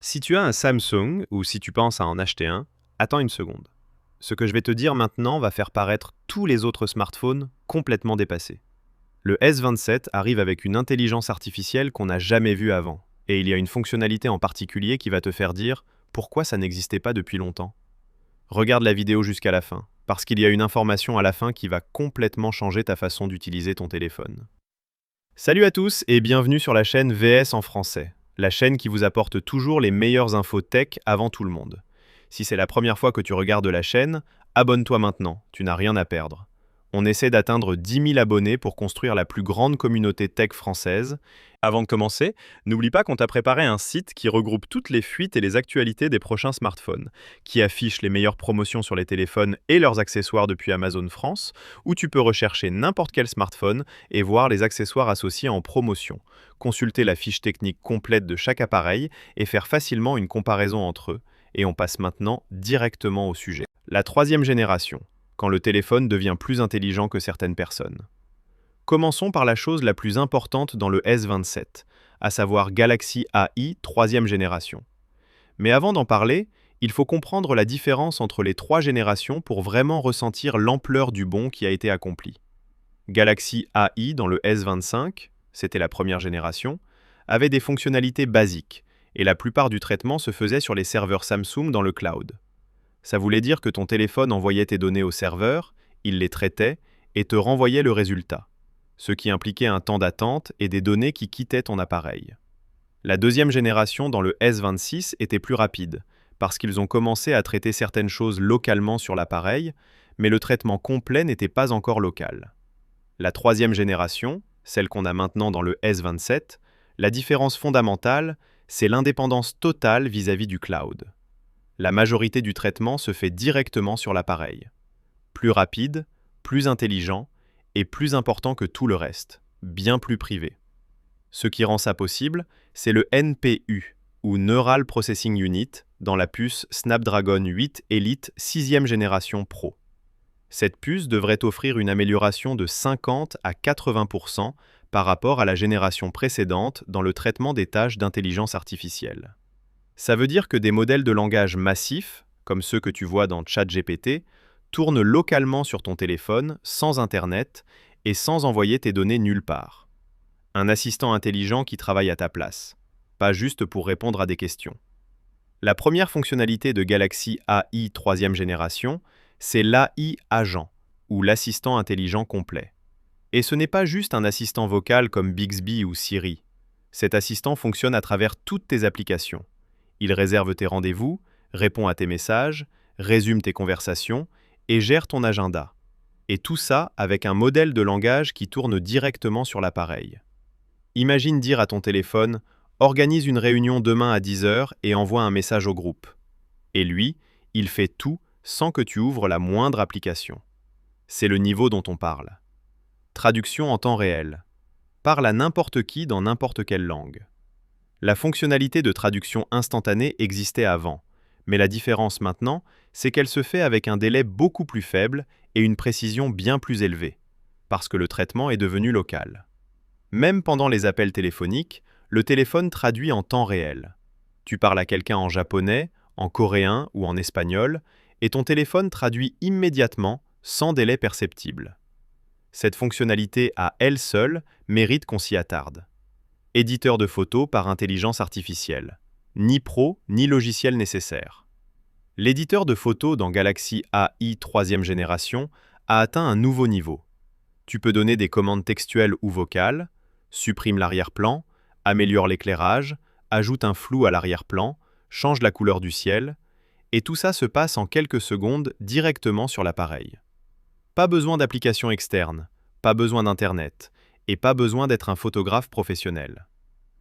Si tu as un Samsung ou si tu penses à en acheter un, attends une seconde. Ce que je vais te dire maintenant va faire paraître tous les autres smartphones complètement dépassés. Le S27 arrive avec une intelligence artificielle qu'on n'a jamais vue avant, et il y a une fonctionnalité en particulier qui va te faire dire pourquoi ça n'existait pas depuis longtemps. Regarde la vidéo jusqu'à la fin, parce qu'il y a une information à la fin qui va complètement changer ta façon d'utiliser ton téléphone. Salut à tous et bienvenue sur la chaîne VS en français, la chaîne qui vous apporte toujours les meilleures infos tech avant tout le monde. Si c'est la première fois que tu regardes la chaîne, abonne-toi maintenant, tu n'as rien à perdre. On essaie d'atteindre 10 000 abonnés pour construire la plus grande communauté tech française. Avant de commencer, n'oublie pas qu'on t'a préparé un site qui regroupe toutes les fuites et les actualités des prochains smartphones, qui affiche les meilleures promotions sur les téléphones et leurs accessoires depuis Amazon France, où tu peux rechercher n'importe quel smartphone et voir les accessoires associés en promotion, consulter la fiche technique complète de chaque appareil et faire facilement une comparaison entre eux. Et on passe maintenant directement au sujet. La troisième génération, quand le téléphone devient plus intelligent que certaines personnes. Commençons par la chose la plus importante dans le S27, à savoir Galaxy AI troisième génération. Mais avant d'en parler, il faut comprendre la différence entre les trois générations pour vraiment ressentir l'ampleur du bond qui a été accompli. Galaxy AI dans le S25, c'était la première génération, avait des fonctionnalités basiques, et la plupart du traitement se faisait sur les serveurs Samsung dans le cloud. Ça voulait dire que ton téléphone envoyait tes données au serveur, il les traitait et te renvoyait le résultat, ce qui impliquait un temps d'attente et des données qui quittaient ton appareil. La deuxième génération dans le S26 était plus rapide, parce qu'ils ont commencé à traiter certaines choses localement sur l'appareil, mais le traitement complet n'était pas encore local. La troisième génération, celle qu'on a maintenant dans le S27, la différence fondamentale, c'est l'indépendance totale vis-à-vis du cloud. La majorité du traitement se fait directement sur l'appareil. Plus rapide, plus intelligent et plus important que tout le reste, bien plus privé. Ce qui rend ça possible, c'est le NPU, ou Neural Processing Unit, dans la puce Snapdragon 8 Elite 6e génération Pro. Cette puce devrait offrir une amélioration de 50 à 80% par rapport à la génération précédente dans le traitement des tâches d'intelligence artificielle. Ça veut dire que des modèles de langage massifs, comme ceux que tu vois dans ChatGPT, tournent localement sur ton téléphone, sans Internet, et sans envoyer tes données nulle part. Un assistant intelligent qui travaille à ta place, pas juste pour répondre à des questions. La première fonctionnalité de Galaxy AI troisième génération, c'est l'AI Agent, ou l'assistant intelligent complet. Et ce n'est pas juste un assistant vocal comme Bixby ou Siri. Cet assistant fonctionne à travers toutes tes applications. Il réserve tes rendez-vous, répond à tes messages, résume tes conversations et gère ton agenda. Et tout ça avec un modèle de langage qui tourne directement sur l'appareil. Imagine dire à ton téléphone « Organise une réunion demain à 10 heures et envoie un message au groupe ». Et lui, il fait tout sans que tu ouvres la moindre application. C'est le niveau dont on parle. Traduction en temps réel. Parle à n'importe qui dans n'importe quelle langue. La fonctionnalité de traduction instantanée existait avant, mais la différence maintenant, c'est qu'elle se fait avec un délai beaucoup plus faible et une précision bien plus élevée, parce que le traitement est devenu local. Même pendant les appels téléphoniques, le téléphone traduit en temps réel. Tu parles à quelqu'un en japonais, en coréen ou en espagnol, et ton téléphone traduit immédiatement, sans délai perceptible. Cette fonctionnalité à elle seule mérite qu'on s'y attarde. Éditeur de photos par intelligence artificielle. Ni pro, ni logiciel nécessaire. L'éditeur de photos dans Galaxy AI troisième génération a atteint un nouveau niveau. Tu peux donner des commandes textuelles ou vocales, supprime l'arrière-plan, améliore l'éclairage, ajoute un flou à l'arrière-plan, change la couleur du ciel, et tout ça se passe en quelques secondes directement sur l'appareil. Pas besoin d'application externe, pas besoin d'Internet, et pas besoin d'être un photographe professionnel.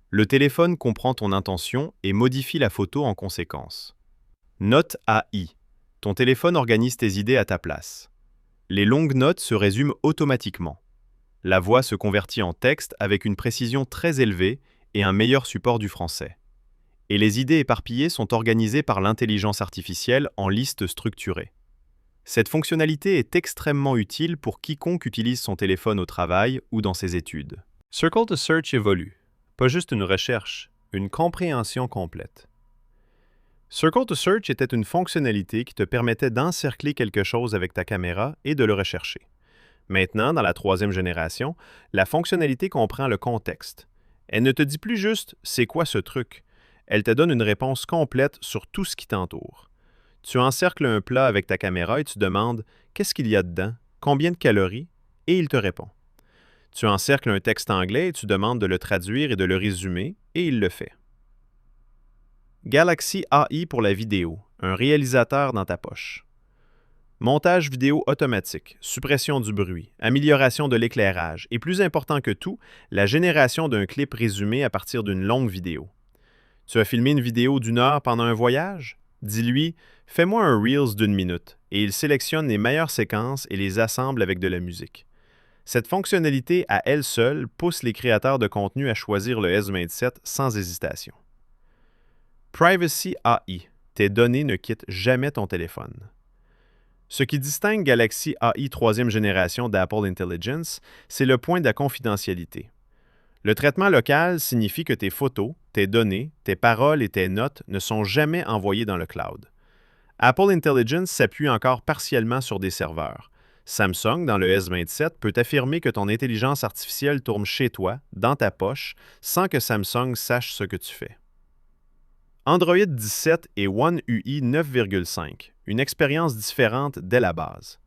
Le téléphone comprend ton intention et modifie la photo en conséquence. Note AI. Ton téléphone organise tes idées à ta place. Les longues notes se résument automatiquement. La voix se convertit en texte avec une précision très élevée et un meilleur support du français. Et les idées éparpillées sont organisées par l'intelligence artificielle en listes structurées. Cette fonctionnalité est extrêmement utile pour quiconque utilise son téléphone au travail ou dans ses études. Circle de Search évolue. Pas juste une recherche, une compréhension complète. Circle to Search était une fonctionnalité qui te permettait d'encercler quelque chose avec ta caméra et de le rechercher. Maintenant, dans la troisième génération, la fonctionnalité comprend le contexte. Elle ne te dit plus juste « c'est quoi ce truc ?» Elle te donne une réponse complète sur tout ce qui t'entoure. Tu encercles un plat avec ta caméra et tu demandes « qu'est-ce qu'il y a dedans? Combien de calories? » et il te répond. Tu encercles un texte anglais et tu demandes de le traduire et de le résumer, et il le fait. Galaxy AI pour la vidéo, un réalisateur dans ta poche. Montage vidéo automatique, suppression du bruit, amélioration de l'éclairage et plus important que tout, la génération d'un clip résumé à partir d'une longue vidéo. Tu as filmé une vidéo d'1 heure pendant un voyage? Dis-lui « Fais-moi un Reels d'1 minute » et il sélectionne les meilleures séquences et les assemble avec de la musique. Cette fonctionnalité à elle seule pousse les créateurs de contenu à choisir le S27 sans hésitation. Privacy AI. Tes données ne quittent jamais ton téléphone. Ce qui distingue Galaxy AI troisième génération d'Apple Intelligence, c'est le point de la confidentialité. Le traitement local signifie que tes photos, tes données, tes paroles et tes notes ne sont jamais envoyées dans le cloud. Apple Intelligence s'appuie encore partiellement sur des serveurs. Samsung, dans le S27, peut affirmer que ton intelligence artificielle tourne chez toi, dans ta poche, sans que Samsung sache ce que tu fais. Android 17 et One UI 9.5, une expérience différente dès la base.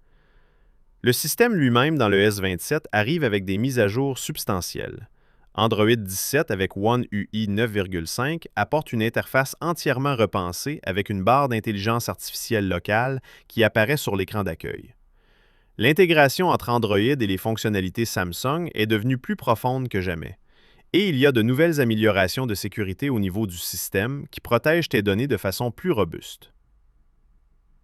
Le système lui-même dans le S27 arrive avec des mises à jour substantielles. Android 17 avec One UI 9.5 apporte une interface entièrement repensée avec une barre d'intelligence artificielle locale qui apparaît sur l'écran d'accueil. L'intégration entre Android et les fonctionnalités Samsung est devenue plus profonde que jamais. Et il y a de nouvelles améliorations de sécurité au niveau du système qui protègent tes données de façon plus robuste.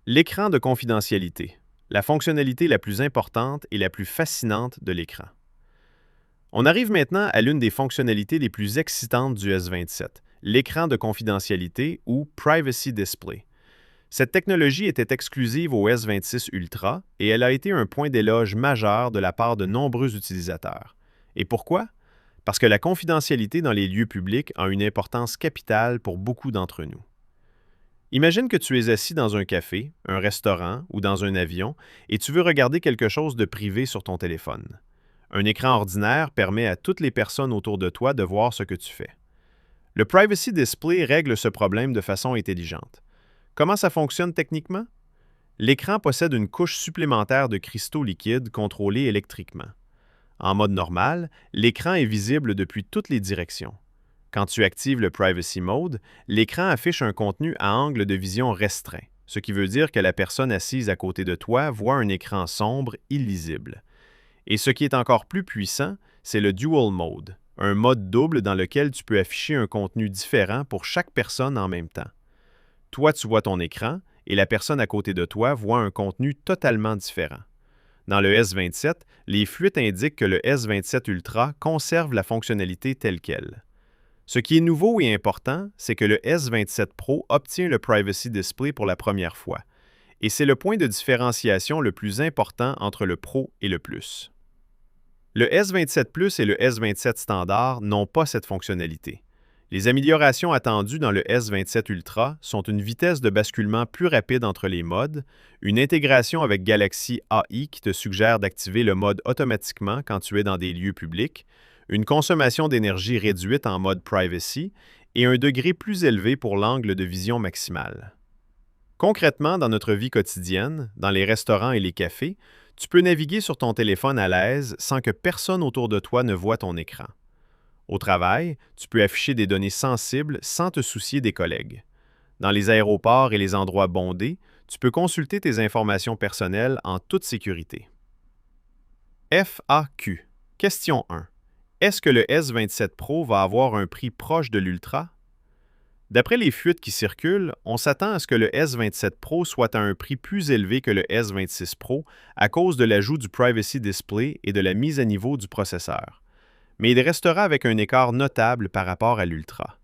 L'écran de confidentialité, la fonctionnalité la plus importante et la plus fascinante de l'écran. On arrive maintenant à l'une des fonctionnalités les plus excitantes du S27, l'écran de confidentialité ou Privacy Display. Cette technologie était exclusive au S26 Ultra et elle a été un point d'éloge majeur de la part de nombreux utilisateurs. Et pourquoi? Parce que la confidentialité dans les lieux publics a une importance capitale pour beaucoup d'entre nous. Imagine que tu es assis dans un café, un restaurant ou dans un avion et tu veux regarder quelque chose de privé sur ton téléphone. Un écran ordinaire permet à toutes les personnes autour de toi de voir ce que tu fais. Le Privacy Display règle ce problème de façon intelligente. Comment ça fonctionne techniquement? L'écran possède une couche supplémentaire de cristaux liquides contrôlés électriquement. En mode normal, l'écran est visible depuis toutes les directions. Quand tu actives le Privacy Mode, l'écran affiche un contenu à angle de vision restreint, ce qui veut dire que la personne assise à côté de toi voit un écran sombre, illisible. Et ce qui est encore plus puissant, c'est le Dual Mode, un mode double dans lequel tu peux afficher un contenu différent pour chaque personne en même temps. Toi, tu vois ton écran et la personne à côté de toi voit un contenu totalement différent. Dans le S27, les fuites indiquent que le S27 Ultra conserve la fonctionnalité telle quelle. Ce qui est nouveau et important, c'est que le S27 Pro obtient le Privacy Display pour la première fois. Et c'est le point de différenciation le plus important entre le Pro et le Plus. Le S27 Plus et le S27 Standard n'ont pas cette fonctionnalité. Les améliorations attendues dans le S27 Ultra sont une vitesse de basculement plus rapide entre les modes, une intégration avec Galaxy AI qui te suggère d'activer le mode automatiquement quand tu es dans des lieux publics, une consommation d'énergie réduite en mode Privacy et un degré plus élevé pour l'angle de vision maximal. Concrètement, dans notre vie quotidienne, dans les restaurants et les cafés, tu peux naviguer sur ton téléphone à l'aise sans que personne autour de toi ne voie ton écran. Au travail, tu peux afficher des données sensibles sans te soucier des collègues. Dans les aéroports et les endroits bondés, tu peux consulter tes informations personnelles en toute sécurité. FAQ. Question 1. Est-ce que le S27 Pro va avoir un prix proche de l'Ultra? D'après les fuites qui circulent, on s'attend à ce que le S27 Pro soit à un prix plus élevé que le S26 Pro à cause de l'ajout du Privacy Display et de la mise à niveau du processeur. Mais il restera avec un écart notable par rapport à l'Ultra.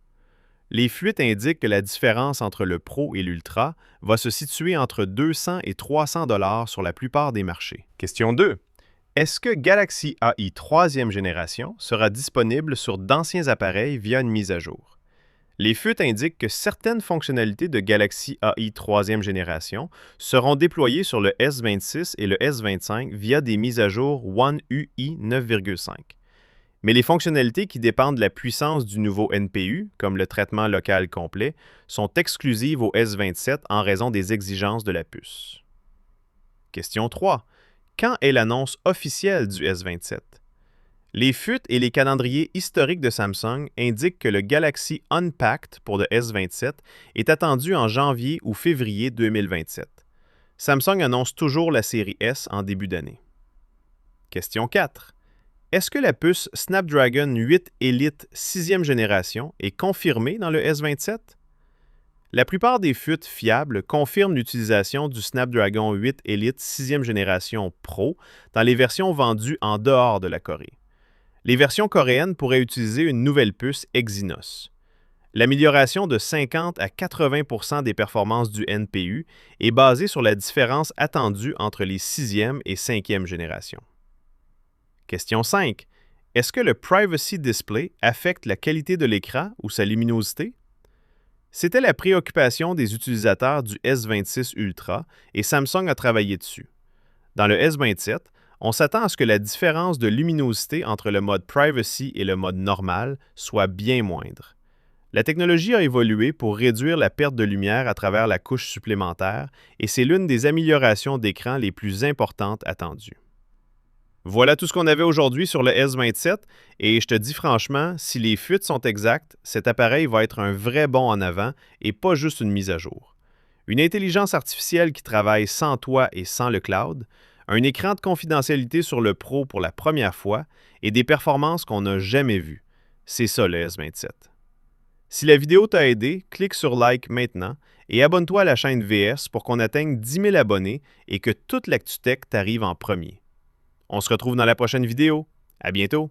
Les fuites indiquent que la différence entre le Pro et l'Ultra va se situer entre 200 et 300 $ sur la plupart des marchés. Question 2. Est-ce que Galaxy AI 3e génération sera disponible sur d'anciens appareils via une mise à jour? Les fuites indiquent que certaines fonctionnalités de Galaxy AI 3e génération seront déployées sur le S26 et le S25 via des mises à jour One UI 9.5. Mais les fonctionnalités qui dépendent de la puissance du nouveau NPU, comme le traitement local complet, sont exclusives au S27 en raison des exigences de la puce. Question 3. Quand est l'annonce officielle du S27? Les fuites et les calendriers historiques de Samsung indiquent que le Galaxy Unpacked pour le S27 est attendu en janvier ou février 2027. Samsung annonce toujours la série S en début d'année. Question 4. Est-ce que la puce Snapdragon 8 Elite 6e génération est confirmée dans le S27? La plupart des fuites fiables confirment l'utilisation du Snapdragon 8 Elite 6e génération Pro dans les versions vendues en dehors de la Corée. Les versions coréennes pourraient utiliser une nouvelle puce Exynos. L'amélioration de 50 à 80 % des performances du NPU est basée sur la différence attendue entre les 6e et 5e générations. Question 5. Est-ce que le Privacy Display affecte la qualité de l'écran ou sa luminosité? C'était la préoccupation des utilisateurs du S26 Ultra et Samsung a travaillé dessus. Dans le S27, on s'attend à ce que la différence de luminosité entre le mode Privacy et le mode normal soit bien moindre. La technologie a évolué pour réduire la perte de lumière à travers la couche supplémentaire et c'est l'une des améliorations d'écran les plus importantes attendues. Voilà tout ce qu'on avait aujourd'hui sur le S27 et je te dis franchement, si les fuites sont exactes, cet appareil va être un vrai bond en avant et pas juste une mise à jour. Une intelligence artificielle qui travaille sans toi et sans le cloud, un écran de confidentialité sur le Pro pour la première fois et des performances qu'on n'a jamais vues. C'est ça le S27. Si la vidéo t'a aidé, clique sur Like maintenant et abonne-toi à la chaîne VS pour qu'on atteigne 10 000 abonnés et que toute l'actu tech t'arrive en premier. On se retrouve dans la prochaine vidéo. À bientôt!